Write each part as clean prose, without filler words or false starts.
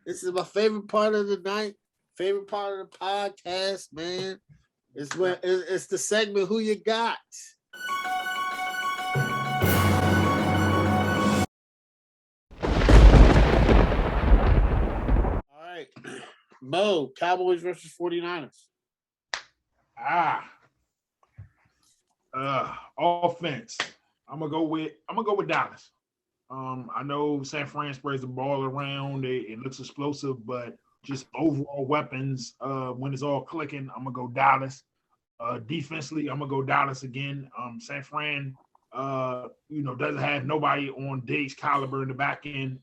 This is my favorite part of the night. Favorite part of the podcast, man. It's the segment Who You Got. All right. Mo, Cowboys versus 49ers. Offense. I'm gonna go with Dallas. I know San Fran spreads the ball around. It looks explosive, but just overall weapons, when it's all clicking, I'm gonna go Dallas. Defensively, I'm gonna go Dallas again. San Fran, doesn't have nobody on Diggs' caliber in the back end.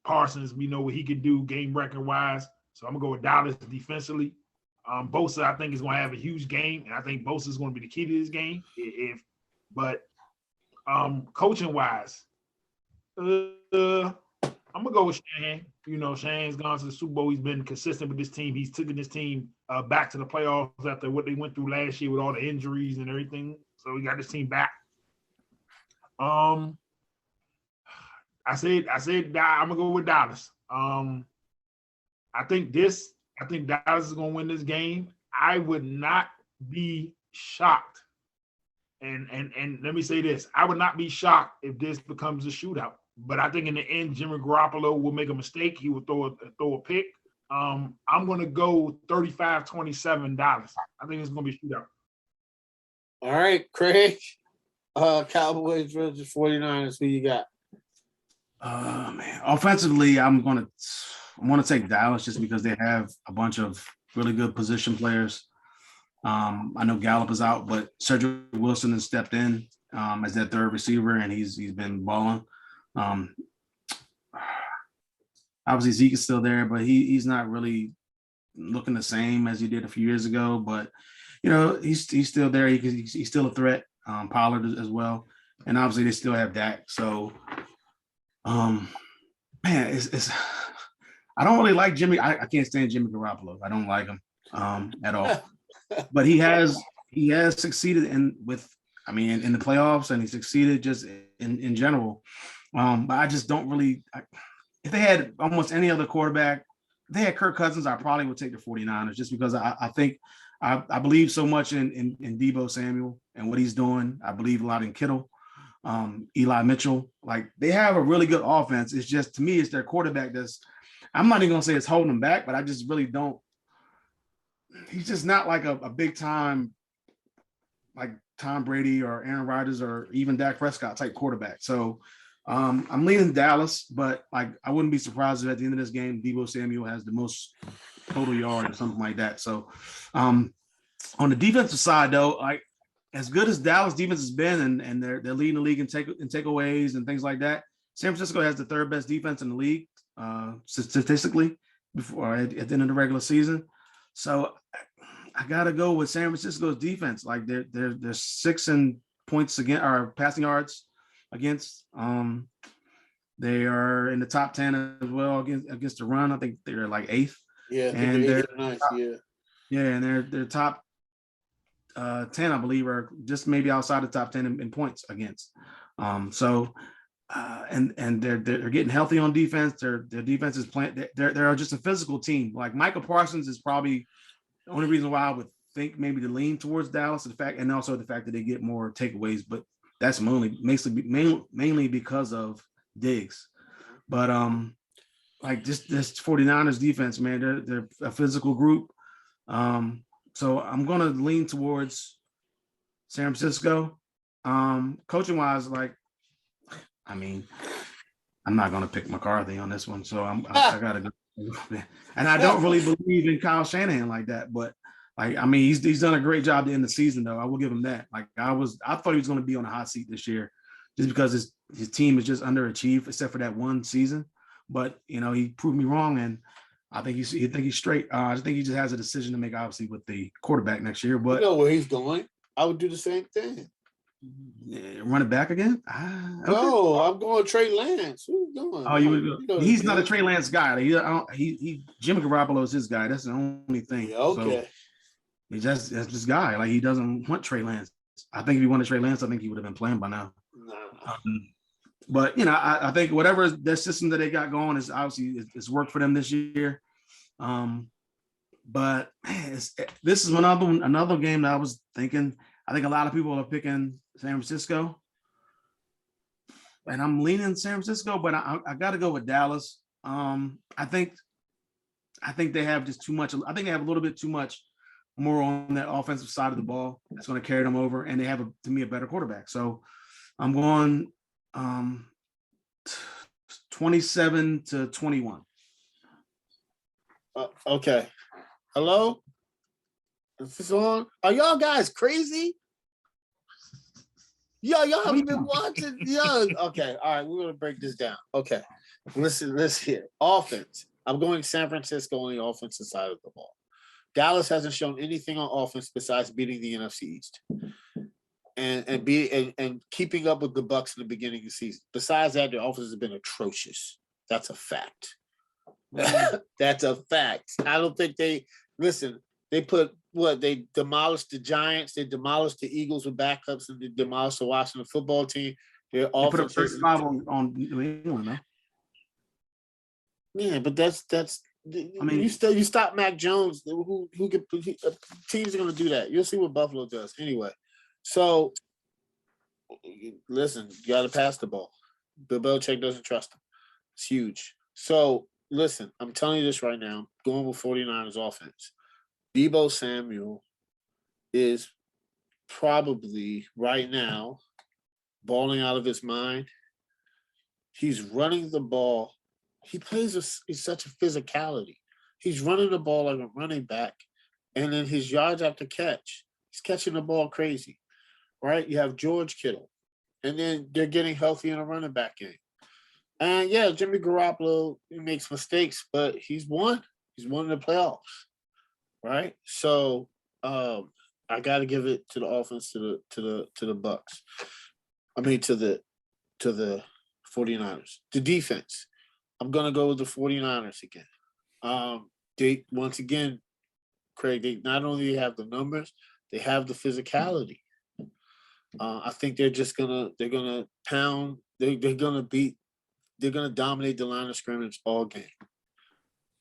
Parsons, we know what he can do game record wise, so I'm gonna go with Dallas defensively. Bosa, I think, is gonna have a huge game, and I think Bosa is gonna be the key to this game. But coaching wise, I'm gonna go with Shanahan. Shanahan's gone to the Super Bowl. He's been consistent with this team. He's taken this team back to the playoffs after what they went through last year with all the injuries and everything. So he got this team back. I said I'm gonna go with Dallas. I think Dallas is gonna win this game. I would not be shocked. And let me say this: I would not be shocked if this becomes a shootout. But I think in the end, Jimmy Garoppolo will make a mistake. He will throw a pick. I'm going to go 35-27 Dallas. I think it's going to be a shootout. All right, Craig. Cowboys versus 49ers. Who you got? Man. Offensively, I'm going to take Dallas just because they have a bunch of really good position players. I know Gallup is out, but Cedric Wilson has stepped in as that third receiver, and he's been balling. Obviously Zeke is still there, but he's not really looking the same as he did a few years ago. But he's still there. He's still a threat. Pollard as well, and obviously they still have Dak. So, man, it's I don't really like Jimmy. I can't stand Jimmy Garoppolo. I don't like him at all. But he has succeeded in the playoffs, and he succeeded just in general. But I just don't really if they had almost any other quarterback, if they had Kirk Cousins, I probably would take the 49ers just because I think I believe so much in Deebo Samuel and what he's doing. I believe a lot in Kittle, Eli Mitchell. Like, they have a really good offense. It's just, to me, it's their quarterback I'm not even going to say it's holding them back, but I just really don't. He's just not like a big time, like Tom Brady or Aaron Rodgers or even Dak Prescott type quarterback. So I'm leaning Dallas, but I wouldn't be surprised if at the end of this game, Deebo Samuel has the most total yard or something like that. So on the defensive side, though, as good as Dallas defense has been, and they're leading the league in takeaways and things like that, San Francisco has the third best defense in the league statistically before at the end of the regular season. So I gotta go with San Francisco's defense. Like, they're sixth in points against, or passing yards against. They are in the top 10 as well against the run. I think they're like eighth. Yeah, and they're nice. And they're top 10, I believe, are just maybe outside the top 10 in points against. And they're getting healthy on defense. Their defense is playing. They're just a physical team. Like, Michael Parsons is probably the only reason why I would think maybe to lean towards Dallas, and also the fact that they get more takeaways, but that's mainly because of Diggs. But this 49ers defense, man, they're a physical group. So I'm gonna lean towards San Francisco. Coaching wise, I'm not gonna pick McCarthy on this one, so I gotta go. And I don't really believe in Kyle Shanahan like that, but he's done a great job to end the season, though. I will give him that. I thought he was going to be on a hot seat this year, just because his team is just underachieved, except for that one season. But he proved me wrong, and I think he's straight. I think he just has a decision to make, obviously, with the quarterback next year. But you know where he's going. I would do the same thing. Run it back again? Okay. No, I'm going Trey Lance. Who's doing? Oh, you would go. He's not a Trey Lance guy. Jimmy Garoppolo is his guy. That's the only thing. Yeah, okay. So that's this guy. He doesn't want Trey Lance. I think if he wanted Trey Lance, I think he would have been playing by now. Nah. But I think whatever their system that they got going is obviously it's worked for them this year. But man, this is another game that I was thinking. I think a lot of people are picking San Francisco, and I'm leaning San Francisco, but I got to go with Dallas. I think they have just too much. I think they have a little bit too much more on that offensive side of the ball that's going to carry them over, and they have to me a better quarterback. So I'm going 27-21. Okay. Hello? Is this on? Are y'all guys crazy? Y'all haven't been watching. Okay. All right. We're gonna break this down. Okay. Listen here. Offense. I'm going San Francisco on the offensive side of the ball. Dallas hasn't shown anything on offense besides beating the NFC East and keeping up with the Bucs in the beginning of the season. Besides that, their offense has been atrocious. That's a fact. That's a fact. I don't think they demolished the Giants, they demolished the Eagles with backups, and they demolished the Washington football team. Their offense put a 35 on New England, though. Yeah, but that's I mean, you stop Mac Jones, teams are gonna do that. You'll see what Buffalo does anyway. So listen, you gotta pass the ball. Bill Belichick doesn't trust him. It's huge. So listen, I'm telling you this right now, going with 49ers offense. Deebo Samuel is probably right now balling out of his mind. He's running the ball. He plays he's such a physicality. He's running the ball like a running back, and then his yards after catch, he's catching the ball crazy, right? You have George Kittle, and then they're getting healthy in a running back game. And yeah, Jimmy Garoppolo, he makes mistakes, but he's won. He's won the playoffs, right? So I got to give it to the offense, to the Bucks. I mean, to the 49ers. The defense, I'm gonna go with the 49ers again. They once again, Craig, they not only have the numbers, they have the physicality. I think they're gonna pound. They're gonna dominate the line of scrimmage all game.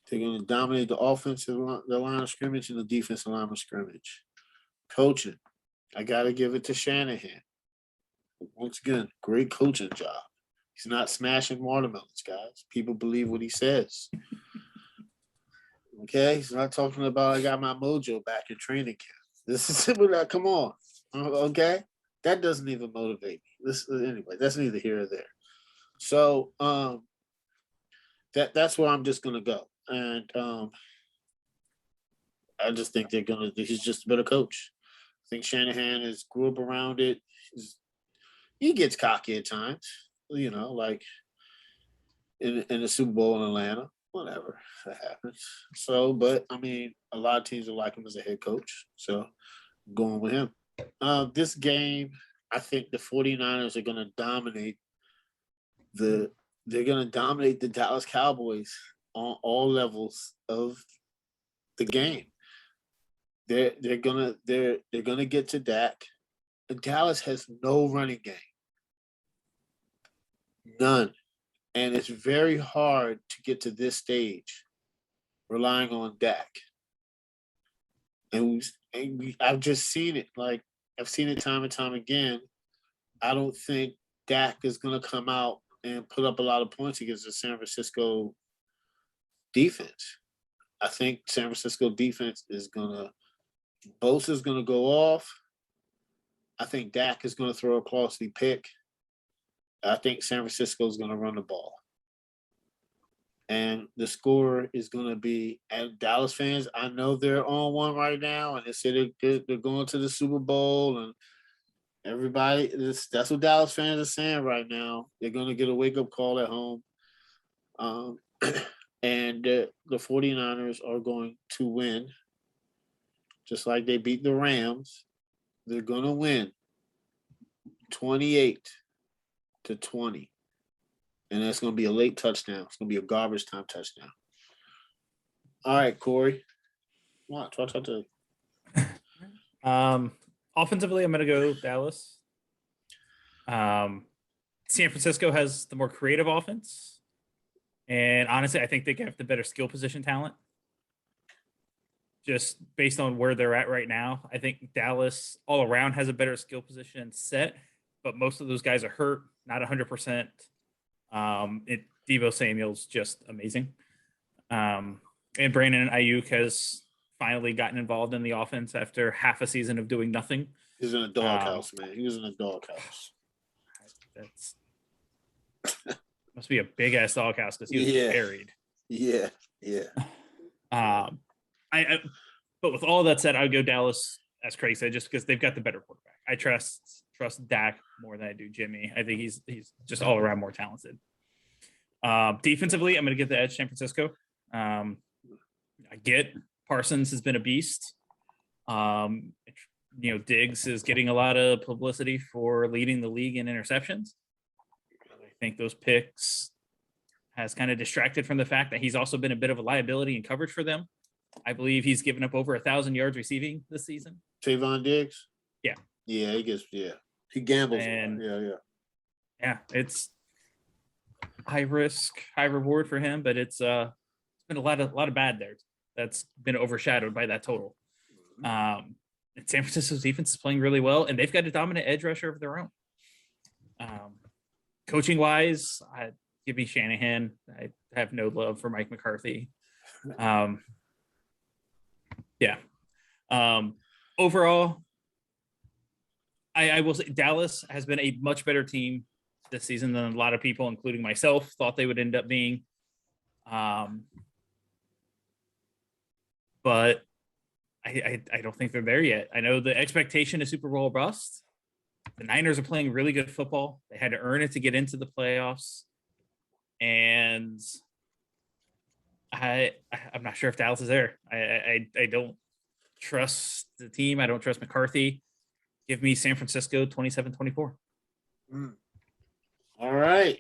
They're gonna dominate the offensive the line of scrimmage and the defensive line of scrimmage. Coaching, I gotta give it to Shanahan. Once again, great coaching job. He's not smashing watermelons, guys. People believe what he says. Okay, he's not talking about I got my mojo back in training camp. This is like, come on, okay? That doesn't even motivate me. Anyway, that's neither here or there. So that's where I'm just gonna go, and I just think he's just a better coach. I think Shanahan has grew up around it. He gets cocky at times, like in the Super Bowl in Atlanta. Whatever, that happens. So, but I mean, a lot of teams will like him as a head coach. So, I'm going with him. This game, I think the 49ers are going to dominate the Dallas Cowboys on all levels of the game. They're gonna get to Dak. And Dallas has no running game. None. And it's very hard to get to this stage relying on Dak. I've just seen it. Like, I've seen it time and time again. I don't think Dak is going to come out and put up a lot of points against the San Francisco defense. I think San Francisco defense Bosa's going to go off. I think Dak is going to throw a costly pick. I think San Francisco is going to run the ball. And the score is going to be, and Dallas fans, I know they're on one right now, and they say they're going to the Super Bowl, and everybody, that's what Dallas fans are saying right now. They're going to get a wake-up call at home. And the 49ers are going to win, just like they beat the Rams. They're going to win 28-20. And that's going to be a late touchdown. It's going to be a garbage time touchdown. All right, Corey. What? Talk to Offensively, I'm going to go Dallas. San Francisco has the more creative offense. And honestly, I think they have the better skill position talent. Just based on where they're at right now, I think Dallas all around has a better skill position set, but most of those guys are hurt, not 100%. Deebo Samuel's just amazing. And Brandon Ayuk has finally gotten involved in the offense after half a season of doing nothing. He's in a doghouse, man. He was in a doghouse. That's must be a big ass doghouse because he was buried. Yeah. But with all that said, I would go Dallas, as Craig said, just because they've got the better quarterback. I trust Dak more than I do Jimmy. I think he's just all around more talented. Defensively, I'm going to get the edge San Francisco. I get Parsons has been a beast. Diggs is getting a lot of publicity for leading the league in interceptions. I think those picks has kind of distracted from the fact that he's also been a bit of a liability in coverage for them. I believe he's given up over 1,000 yards receiving this season. Trayvon Diggs? Yeah. Yeah, he gambles. And Yeah, it's high risk, high reward for him, but it's been a lot of bad there. That's been overshadowed by that total. And San Francisco's defense is playing really well, and they've got a dominant edge rusher of their own. Coaching wise, give me Shanahan. I have no love for Mike McCarthy. Overall, I will say Dallas has been a much better team this season than a lot of people, including myself, thought they would end up being. But I don't think they're there yet. I know the expectation is Super Bowl bust. The Niners are playing really good football. They had to earn it to get into the playoffs. And I'm not sure if Dallas is there. I don't trust the team. I don't trust McCarthy. Give me San Francisco 27-24. All right.